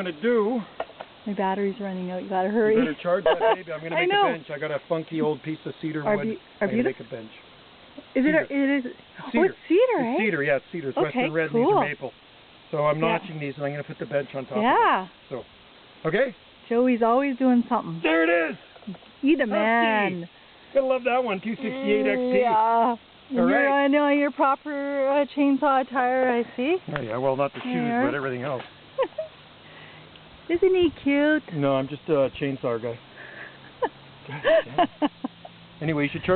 going to do... My battery's running out. You got to hurry. You better charge that baby. I'm going to make a bench. I got a funky old piece of cedar wood. I'm going to make a bench. Is it? Cedar. Oh, it's cedar, It's cedar, yeah, it's cedar. It's okay, Western red cool. and these are maple. So I'm notching these and I'm going to put the bench on top of it. Yeah. So, okay? Joey's always doing something. There it is! You the man. Gotta love that one, 268 XP. Yeah. All You're right. on your proper chainsaw attire, I see. Oh, yeah, well, not the shoes, but everything else. Isn't he cute? No, I'm just a chainsaw guy. God damn. Anyway, you should charge